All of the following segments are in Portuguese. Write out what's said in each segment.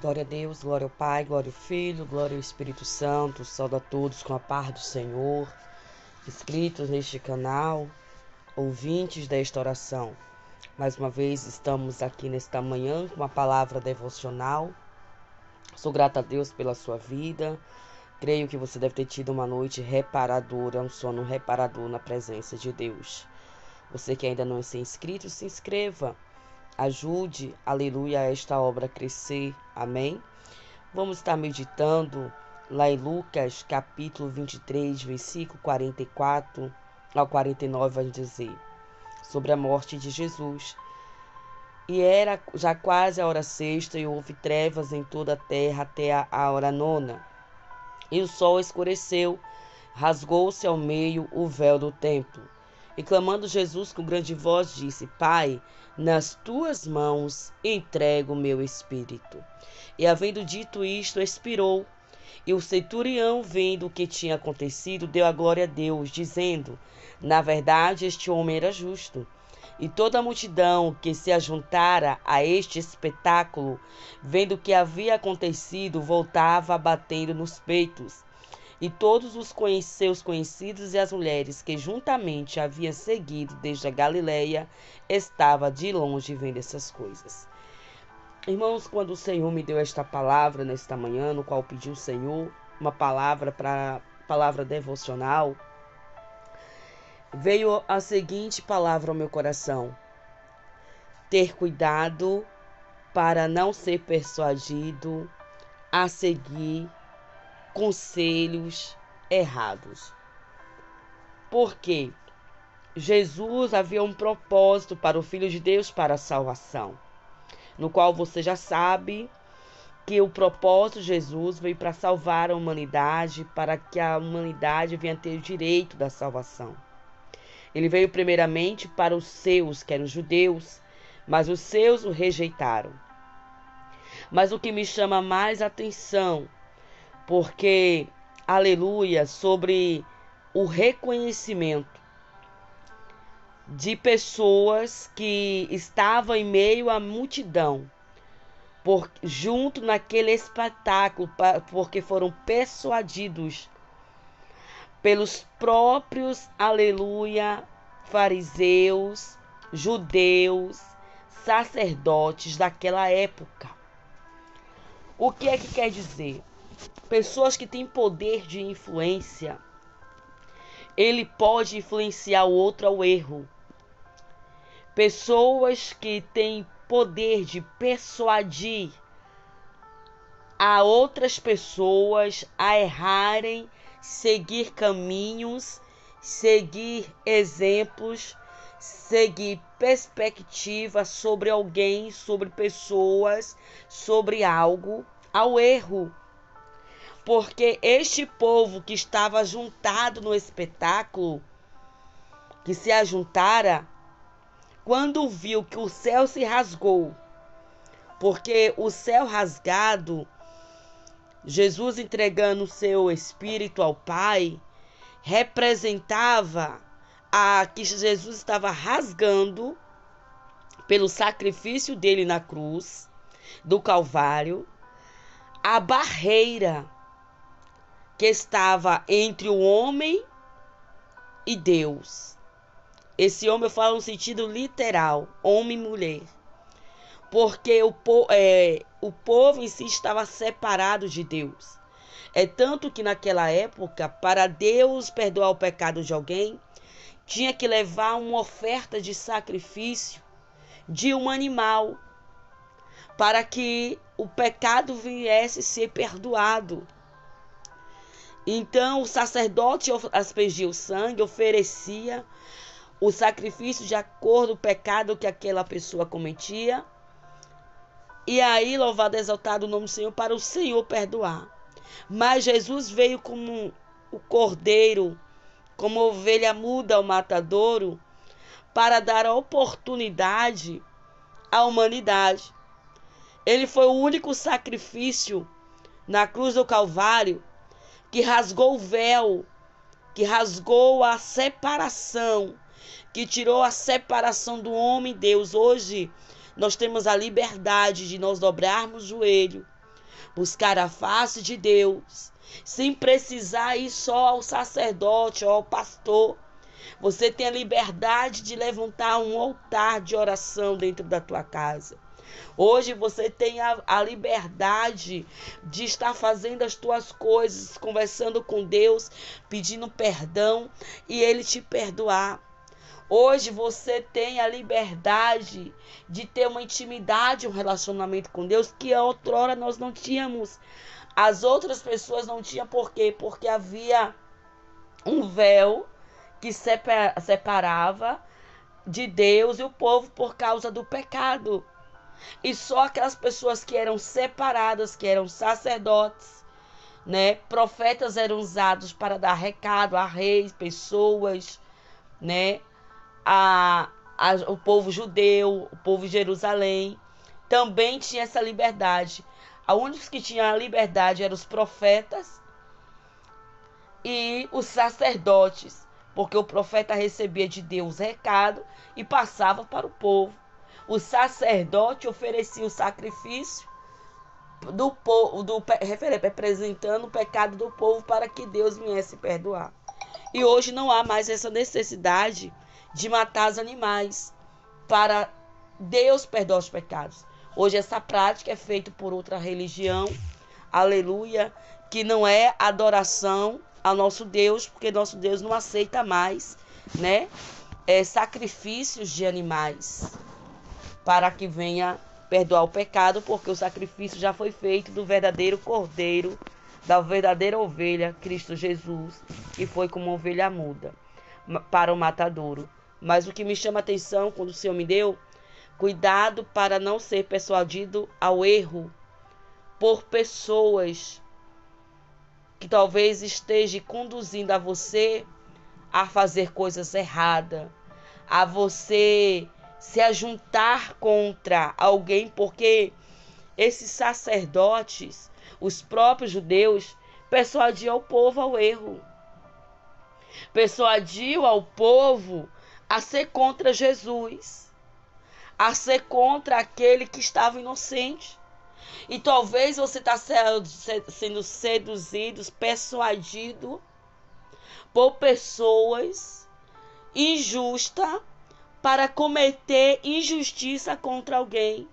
Glória a Deus, glória ao Pai, glória ao Filho, glória ao Espírito Santo. Saúdo a todos com a paz do Senhor, inscritos neste canal, ouvintes desta oração. Mais uma vez estamos aqui nesta manhã com uma palavra devocional. Sou grata a Deus pela sua vida. Creio que você deve ter tido uma noite reparadora, um sono reparador na presença de Deus. Você que ainda não é inscrito, se inscreva. Ajude, aleluia, a esta obra a crescer, amém? Vamos estar meditando lá em Lucas, capítulo 23, versículo 44 ao 49, vai dizer sobre a morte de Jesus. E era já quase a hora sexta, e houve trevas em toda a terra até a hora nona. E o sol escureceu, rasgou-se ao meio o véu do templo. E clamando Jesus com grande voz, disse: Pai, nas tuas mãos entrego o meu espírito. E havendo dito isto, expirou. E o centurião, vendo o que tinha acontecido, deu a glória a Deus, dizendo: Na verdade, este homem era justo. E toda a multidão que se ajuntara a este espetáculo, vendo o que havia acontecido, voltava batendo nos peitos. E todos os seus conhecidos e as mulheres que juntamente haviam seguido desde a Galileia, estavam de longe vendo essas coisas. Irmãos, quando o Senhor me deu esta palavra nesta manhã, no qual pedi ao Senhor uma palavra devocional, veio a seguinte palavra ao meu coração: ter cuidado para não ser persuadido a seguir conselhos errados. Porque Jesus havia um propósito para o Filho de Deus para a salvação, no qual você já sabe que o propósito de Jesus veio para salvar a humanidade, para que a humanidade venha ter o direito da salvação. Ele veio primeiramente para os seus, que eram os judeus, mas os seus o rejeitaram. Mas o que me chama mais atenção, porque, aleluia, sobre o reconhecimento de pessoas que estavam em meio à multidão, junto naquele espetáculo, porque foram persuadidos pelos próprios, aleluia, fariseus, judeus, sacerdotes daquela época. O que é que quer dizer? Pessoas que têm poder de influência, ele pode influenciar o outro ao erro. Pessoas que têm poder de persuadir a outras pessoas a errarem, seguir caminhos, seguir exemplos, seguir perspectivas sobre alguém, sobre pessoas, sobre algo, ao erro. Porque este povo que estava juntado no espetáculo, que se ajuntara, quando viu que o céu se rasgou, porque o céu rasgado, Jesus entregando o seu espírito ao Pai, representava que Jesus estava rasgando pelo sacrifício dele na cruz do Calvário, a barreira que estava entre o homem e Deus. Esse homem eu falo no sentido literal, homem e mulher. Porque o povo em si estava separado de Deus. É tanto que naquela época, para Deus perdoar o pecado de alguém, tinha que levar uma oferta de sacrifício de um animal, para que o pecado viesse ser perdoado. Então o sacerdote aspergia o sangue, oferecia o sacrifício de acordo com o pecado que aquela pessoa cometia. E aí, louvado e exaltado o nome do Senhor, para o Senhor perdoar. Mas Jesus veio como o cordeiro, como ovelha muda ao matadouro, para dar a oportunidade à humanidade. Ele foi o único sacrifício na cruz do Calvário que rasgou o véu, que rasgou a separação, que tirou a separação do homem e Deus. Hoje nós temos a liberdade de nós dobrarmos o joelho, buscar a face de Deus, sem precisar ir só ao sacerdote ou ao pastor. Você tem a liberdade de levantar um altar de oração dentro da tua casa. Hoje você tem a liberdade de estar fazendo as tuas coisas, conversando com Deus, pedindo perdão e Ele te perdoar. Hoje você tem a liberdade de ter uma intimidade, um relacionamento com Deus que outrora nós não tínhamos. As outras pessoas não tinham. Por quê? Porque havia um véu que separava de Deus e o povo por causa do pecado. E só aquelas pessoas que eram separadas, que eram sacerdotes, né? Profetas eram usados para dar recado a reis, pessoas, né? O povo judeu, o povo de Jerusalém, também tinha essa liberdade. Os únicos que tinham a liberdade eram os profetas e os sacerdotes, porque o profeta recebia de Deus recado e passava para o povo. O sacerdote oferecia o sacrifício do povo, representando o pecado do povo para que Deus viesse perdoar. E hoje não há mais essa necessidade de matar os animais para Deus perdoar os pecados. Hoje essa prática é feita por outra religião, aleluia, que não é adoração ao nosso Deus, porque nosso Deus não aceita mais, né, sacrifícios de animais para que venha perdoar o pecado, porque o sacrifício já foi feito do verdadeiro cordeiro, da verdadeira ovelha, Cristo Jesus, que foi como ovelha muda para o matadouro. Mas o que me chama a atenção quando o Senhor me deu, cuidado para não ser persuadido ao erro por pessoas que talvez esteja conduzindo a você a fazer coisas erradas, a você se ajuntar contra alguém, porque esses sacerdotes, os próprios judeus, persuadiam o povo ao erro, persuadiam ao povo a ser contra Jesus, a ser contra aquele que estava inocente. E talvez você está sendo seduzido, persuadido por pessoas injustas para cometer injustiça contra alguém.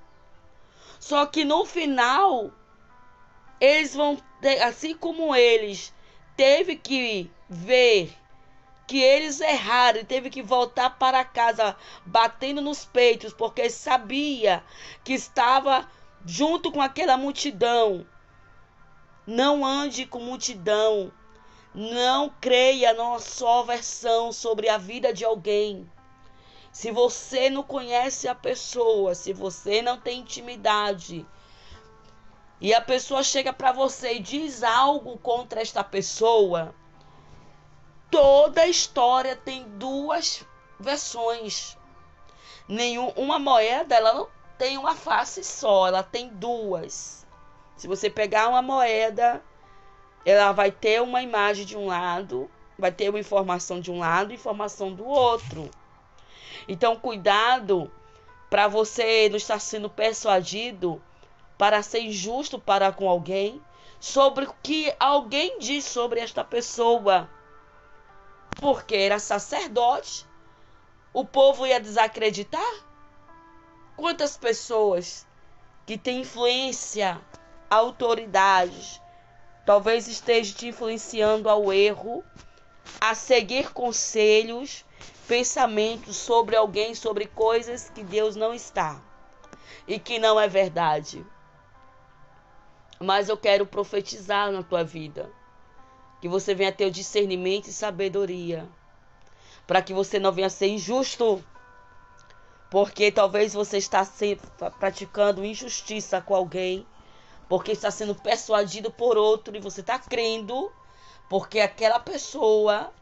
Só que no final, eles vão ter, assim como eles teve que ver que eles erraram e teve que voltar para casa batendo nos peitos, porque sabia que estava junto com aquela multidão. Não ande com multidão. Não creia numa só versão sobre a vida de alguém. Se você não conhece a pessoa, se você não tem intimidade, e a pessoa chega para você e diz algo contra esta pessoa, toda história tem duas versões. Uma moeda, ela não tem uma face só, ela tem duas. Se você pegar uma moeda, ela vai ter uma imagem de um lado, vai ter uma informação de um lado e informação do outro. Então, cuidado para você não estar sendo persuadido para ser injusto para com alguém sobre o que alguém diz sobre esta pessoa. Porque era sacerdote, o povo ia desacreditar? Quantas pessoas que têm influência, autoridade, talvez esteja te influenciando ao erro, a seguir conselhos, pensamentos sobre alguém, sobre coisas que Deus não está e que não é verdade. Mas eu quero profetizar na tua vida, que você venha ter o discernimento e sabedoria, para que você não venha ser injusto, porque talvez você está praticando injustiça com alguém, porque está sendo persuadido por outro e você está crendo, porque aquela pessoa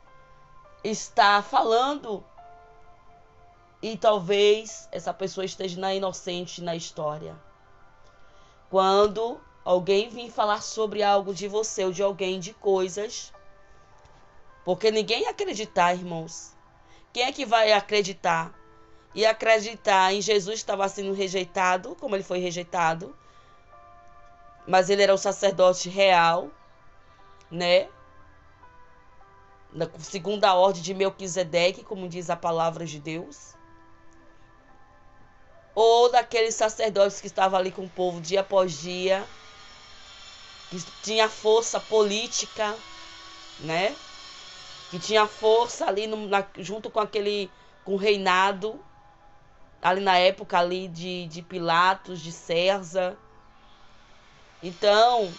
está falando e talvez essa pessoa esteja inocente na história. Quando alguém vir falar sobre algo de você ou de alguém, de coisas, porque ninguém ia acreditar, irmãos. Quem é que vai acreditar? E acreditar em Jesus estava sendo rejeitado, como ele foi rejeitado. mas ele era um sacerdote real, né? Na segunda ordem de Melquisedeque, como diz a palavra de Deus. Ou daqueles sacerdotes que estavam ali com o povo dia após dia, que tinha força política, né? Que tinha força ali junto com com o reinado, ali na época ali de Pilatos, de César. Então,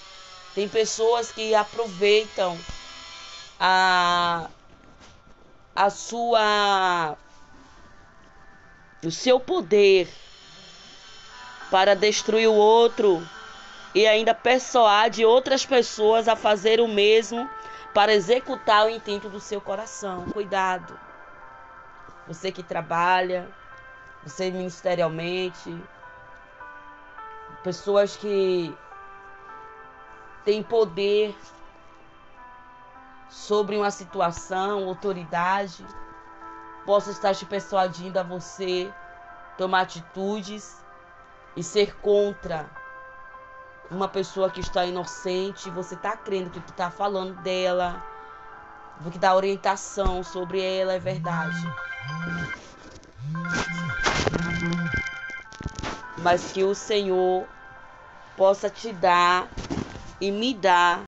tem pessoas que aproveitam o seu poder para destruir o outro e ainda persuade outras pessoas a fazer o mesmo para executar o intento do seu coração. Cuidado. Você que trabalha, você ministerialmente, pessoas que têm poder sobre uma situação, autoridade, possa estar te persuadindo a você tomar atitudes e ser contra uma pessoa que está inocente. Você está crendo que o que está falando dela, do que dá orientação sobre ela é verdade. Mas que o Senhor possa te dar e me dar